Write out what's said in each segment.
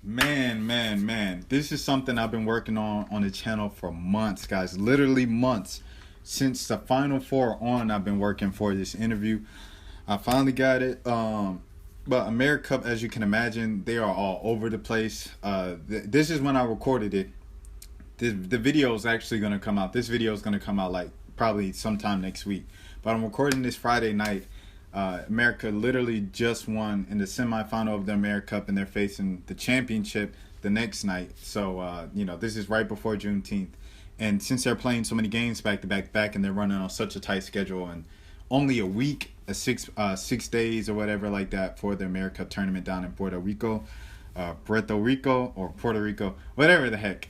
Man. This is something I've been working on the channel for months, guys. Literally months. Since the Final Four on, I've been working for this interview. I finally got it. But America Cup, as you can imagine, they are all over the place. This is when I recorded it. The video is actually going to come out. This video is going to come out like probably sometime next week. But I'm recording this Friday night. America literally just won in the semifinal of the America Cup, and they're facing the championship the next night. So, this is right before Juneteenth. And since they're playing so many games back to back, and they're running on such a tight schedule, and only a week, 6 days or whatever like that for the America Cup tournament down in Puerto Rico, Puerto Rico, whatever the heck.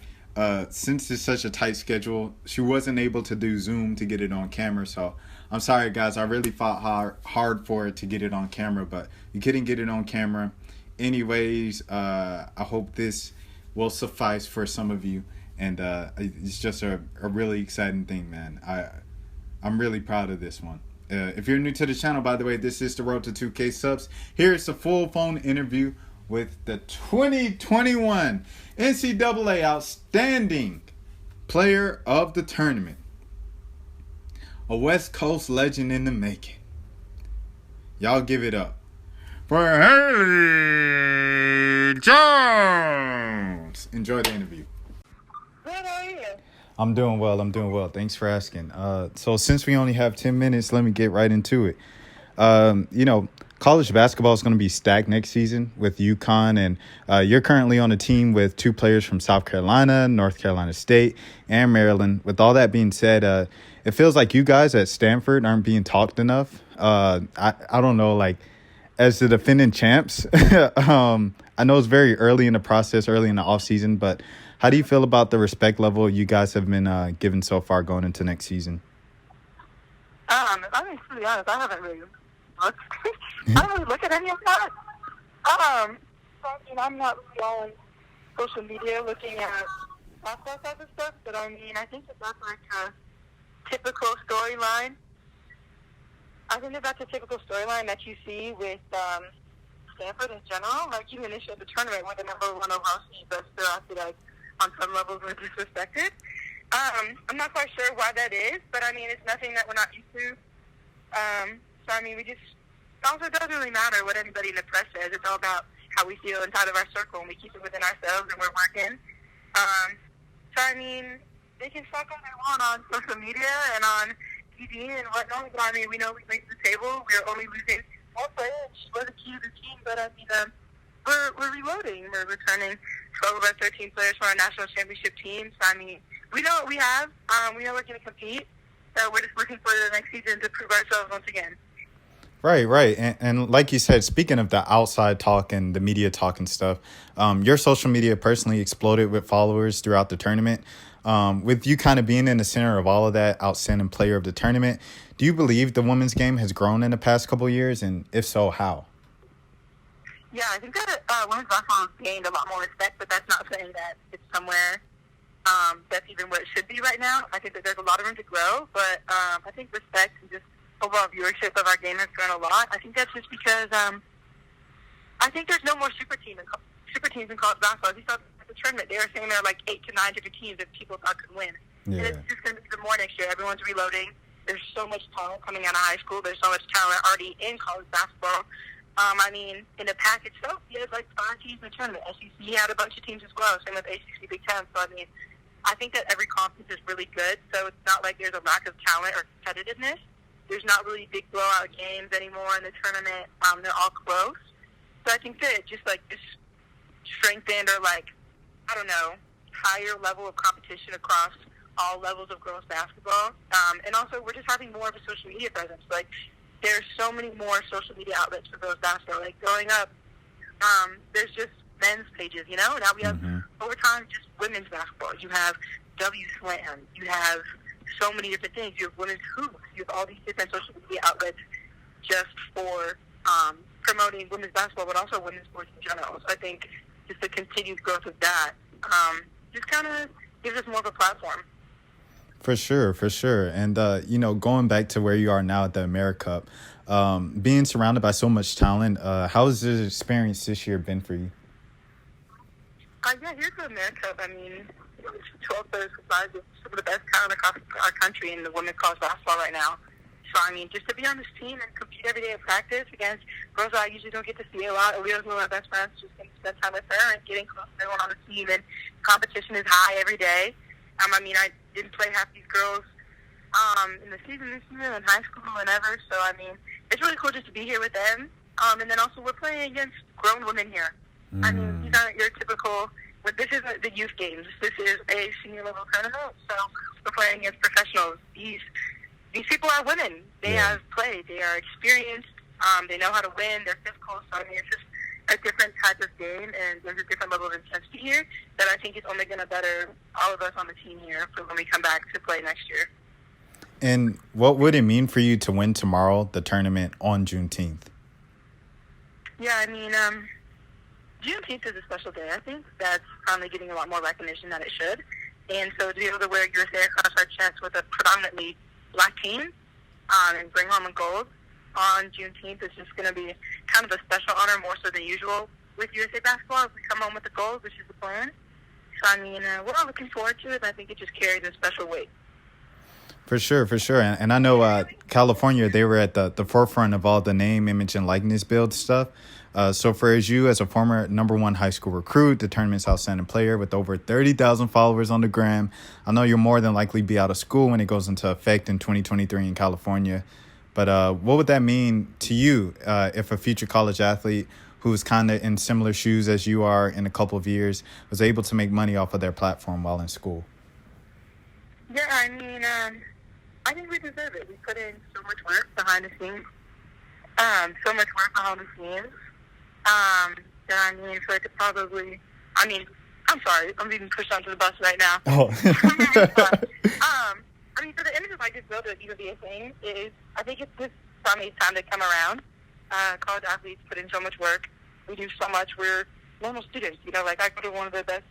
Since it's such a tight schedule, she wasn't able to do Zoom to get it on camera. So I'm sorry, guys. I really fought hard for it to get it on camera, but you couldn't get it on camera. Anyways, I hope this will suffice for some of you. And it's just a really exciting thing, man. I'm really proud of this one. If you're new to the channel, by the way, this is the Road to 2K subs. Here's a full phone interview with the 2021 NCAA Outstanding Player of the Tournament. A West Coast legend in the making. Y'all give it up for Haley Jones. Enjoy the interview. Good, how are you? I'm doing well. Thanks for asking. So since we only have 10 minutes, let me get right into it. College basketball is going to be stacked next season with UConn, and you're currently on a team with two players from South Carolina, North Carolina State, and Maryland. With all that being said, it feels like you guys at Stanford aren't being talked enough. I don't know, like, as the defending champs, I know it's very early in the process, early in the offseason, but how do you feel about the respect level you guys have been given so far going into next season? If I'm being completely honest, I haven't really looked. I don't really look at any of that. I'm not really on social media looking at that type of stuff, but I think that's like a typical storyline. I think that's a typical storyline that you see with Stanford in general. Like, even this year at the tournament, when the number one overall seed, but still, I feel like on some levels we're disrespected. I'm not quite sure why that is, but it's nothing that we're not used to. It also doesn't really matter what anybody in the press says. It's all about how we feel inside of our circle, and we keep it within ourselves, and we're working. They can talk all they want on social media and on TV and whatnot, but we know we bring to the table. We're only losing one player, and she was a key to the team, but we're reloading. We're returning 12 of our 13 players for our national championship team. So, we know what we have. We know we're going to compete. So we're just looking for the next season to prove ourselves once again. Right. And like you said, speaking of the outside talk and the media talk and stuff, your social media personally exploded with followers throughout the tournament. With you kind of being in the center of all of that, outstanding player of the tournament, do you believe the women's game has grown in the past couple of years? And if so, how? Yeah, I think that women's basketball has gained a lot more respect, but that's not saying that it's somewhere that's even where it should be right now. I think that there's a lot of room to grow, but I think respect and just overall viewership of our game has grown a lot. I think that's just because I think there's no more super teams in college basketball. As you saw at the tournament, they were saying there are like 8 to 9 different teams that people thought could win. Yeah. And it's just going to be even more next year. Everyone's reloading. There's so much talent coming out of high school. There's so much talent already in college basketball. In the pack itself, he has like 5 teams in the tournament. SEC had a bunch of teams as well, same with ACC Big Ten. So, I think that every conference is really good. So it's not like there's a lack of talent or competitiveness. There's not really big blowout games anymore in the tournament. They're all close. So I think that it just strengthened or higher level of competition across all levels of girls basketball. And also we're just having more of a social media presence. There's so many more social media outlets for girls basketball. Like, growing up, there's just men's pages, Now we have, over time, just women's basketball. You have W-Slam. You have so many different things. You have women's hoops. You have all these different social media outlets just for promoting women's basketball, but also women's sports in general. So I think just the continued growth of that just kind of gives us more of a platform. For sure. And, going back to where you are now at the America Cup, being surrounded by so much talent, how has the experience this year been for you? Yeah, here's the America. I mean, 12 players comprised of some of the best talent across our country in the women's college basketball right now. So, I mean, just to be on this team and compete every day at practice against girls that I usually don't get to see a lot. Aaliyah's one of my best friends, just getting to spend time with her and getting close to everyone on the team. And competition is high every day. I mean, I didn't play half these girls in the season this year, in high school, and ever. So, I mean, it's really cool just to be here with them. And then also we're playing against grown women here. I mean, these aren't your typical, but this isn't the youth games. This is a senior level tournament. So we're playing against professionals. These people are women. They have played. They are experienced. They know how to win. They're physical. So, I mean, it's just a different type of game, and there's a different level of intensity here that I think is only going to better all of us on the team here for when we come back to play next year. And what would it mean for you to win tomorrow, the tournament, on Juneteenth? Yeah, I mean, Juneteenth is a special day. I think that's finally getting a lot more recognition than it should. And so to be able to wear USA across our chest with a predominantly black team and bring home a gold on Juneteenth is just going to be kind of a special honor, more so than usual with USA basketball. If we come home with the gold, which is the plan. So, I mean, we're all looking forward to it. I think it just carries a special weight. For sure. And I know California, they were at the forefront of all the name, image, and likeness build stuff. So for you as a former #1 high school recruit, the tournament's outstanding player with over 30,000 followers on the gram, I know you'll more than likely be out of school when it goes into effect in 2023 in California. But what would that mean to you if a future college athlete who's kind of in similar shoes as you are in a couple of years was able to make money off of their platform while in school? Yeah, I mean, I think we deserve it. We put in so much work behind the scenes. That I mean, so I could probably, I'm sorry, I'm being pushed onto the bus right now. Oh. I mean, for the images I just built to even be a thing is, I think it's this family's time to come around. College athletes put in so much work. We do so much. We're normal students, you know, like I go to one of the best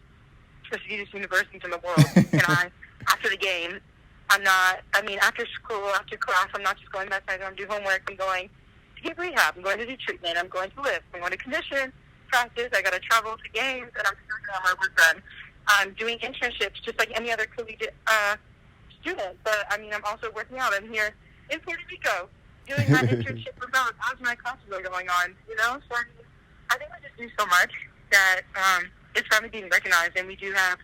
prestigious universities in the world, and after the game, after school, after class, I'm not just going back to do homework. I'm going to get rehab. I'm going to do treatment. I'm going to lift. I'm going to condition, practice. I got to travel to games, and I'm still doing my work done. I'm doing internships just like any other collegiate student. But, I mean, I'm also working out. I'm here in Puerto Rico doing my internship remote as my classes are going on, you know? So, I think we just do so much that it's finally being recognized, and we do have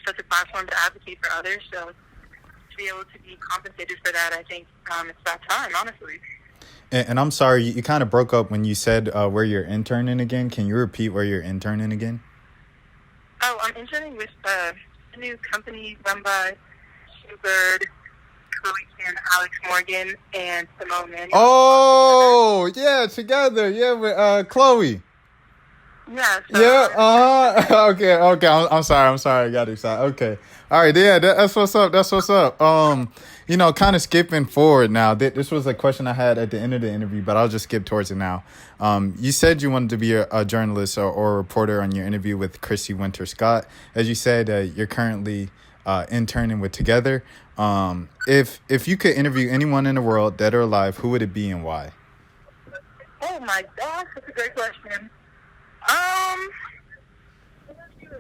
such a platform to advocate for others. So, to be able to be compensated for that, I think it's that time, honestly. And I'm sorry, you kind of broke up when you said where you're interning again. Can you repeat where you're interning again? Oh, I'm interning with a new company run by Sue Bird, Chloe Chan, Alex Morgan, and Simone Manuel. Oh, yeah, together. Yeah, with Chloe. Yeah. So, yeah. Okay. I'm sorry. I got excited. Okay. All right. Yeah. That's what's up. You know, kind of skipping forward now. This was a question I had at the end of the interview, but I'll just skip towards it now. You said you wanted to be a journalist or a reporter on your interview with Chrissy Winter Scott. As you said, you're currently interning with Together. If you could interview anyone in the world, dead or alive, who would it be and why? Oh my gosh, that's a great question.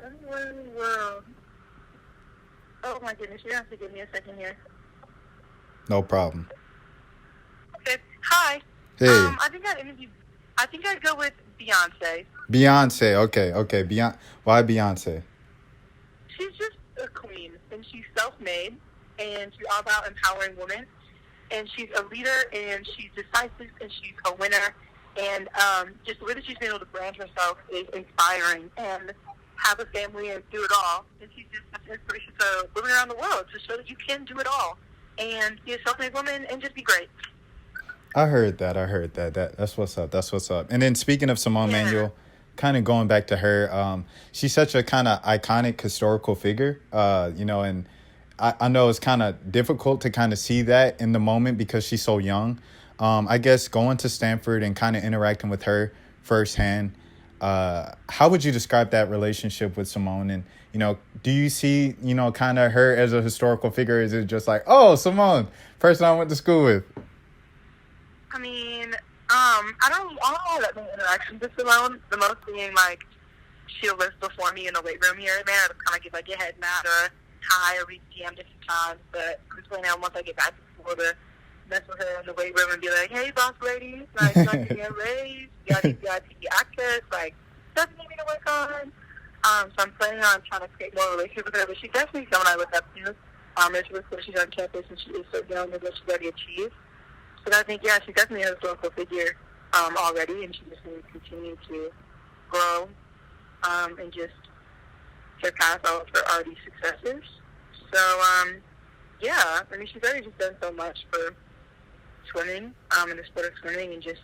Anyone in the world. Oh my goodness, you have to give me a second here. No problem. Okay. Hi. Hey. I think I'd go with Beyonce. Beyonce. Okay. Why Beyonce? She's just a queen, and she's self-made, and she's all about empowering women, and she's a leader, and she's decisive, and she's a winner, and just the way that she's been able to brand herself is inspiring, and have a family and do it all. And she's just an inspiration to women around the world to show that you can do it all and be a self-made woman and just be great. I heard that. That's what's up. And then speaking of Simone Manuel, kind of going back to her, she's such a kind of iconic historical figure, you know, and I know it's kind of difficult to kind of see that in the moment because she's so young. I guess going to Stanford and kind of interacting with her firsthand, how would you describe that relationship with Simone? And, you know, do you see, you know, kind of her as a historical figure? Is it just like, oh, Simone, person I went to school with? I mean, I don't have that many interactions with Simone. The most being like she'll live before me in the weight room here and there. I'll kind of give like a head nod or a hi, or we DM different times. But I'm just planning on once I get back to school to mess with her in the weight room and be like, hey, boss lady, like, trying to get a raise, you got VIP access, like, stuff you need me to work on. So I'm planning on trying to create more relationship with her, but she's definitely someone I look up to. It's really cool she's on campus and she is so young and what she's already achieved. So I think, yeah, she's definitely a historical figure already, and she's just going to continue to grow and just surpass all of her already successes. So, yeah, I mean, she's already just done so much for swimming, in the sport of swimming, and just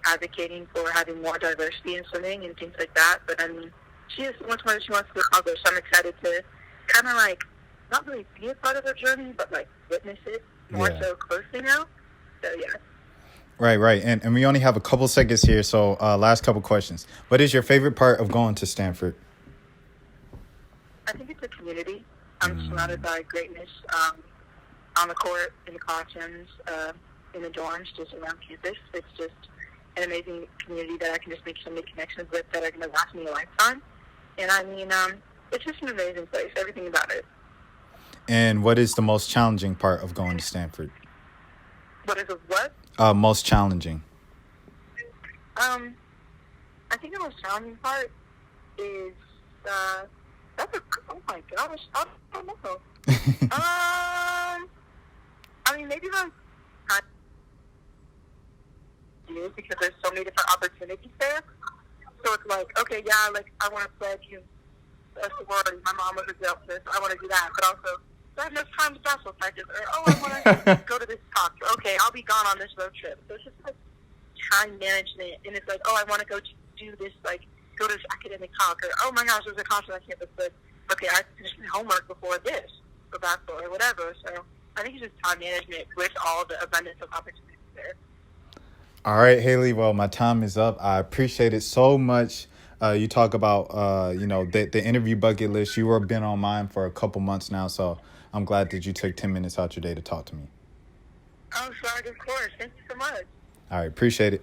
advocating for having more diversity in swimming and things like that. But, I mean, she has so much more that she wants to accomplish. So I'm excited to kind of, like, not really be a part of her journey, but, like, witness it more so closely now. So, yeah. Right. And we only have a couple seconds here, so last couple questions. What is your favorite part of going to Stanford? I think it's a community. I'm surrounded by greatness on the court, in the classrooms, in the dorms, just around campus. It's just an amazing community that I can just make so many connections with that are going to last me a lifetime. And I mean, it's just an amazing place, everything about it. And what is the most challenging part of going to Stanford? What is the what? Most challenging. I think the most challenging part is, oh my gosh, I don't know. I mean, maybe the because there's so many different opportunities there. So it's like, okay, yeah, like, I want to pledge you a sorority. My mom was a girl, so I want to do that. But also, I have enough time to basketball practice. Or, I want to go to this talk. Okay, I'll be gone on this road trip. So it's just like time management. And it's like, I want to go do this, like, go to this academic talk. Or, oh my gosh, there's a concert on campus. But, okay, I have to finish my homework before this, for basketball or whatever. So I think it's just time management with all the abundance of opportunities there. All right, Haley. Well, my time is up. I appreciate it so much. You talk about, the interview bucket list. You have been on mine for a couple months now, so I'm glad that you took 10 minutes out your day to talk to me. Oh, sorry, of course. Thank you so much. All right, appreciate it.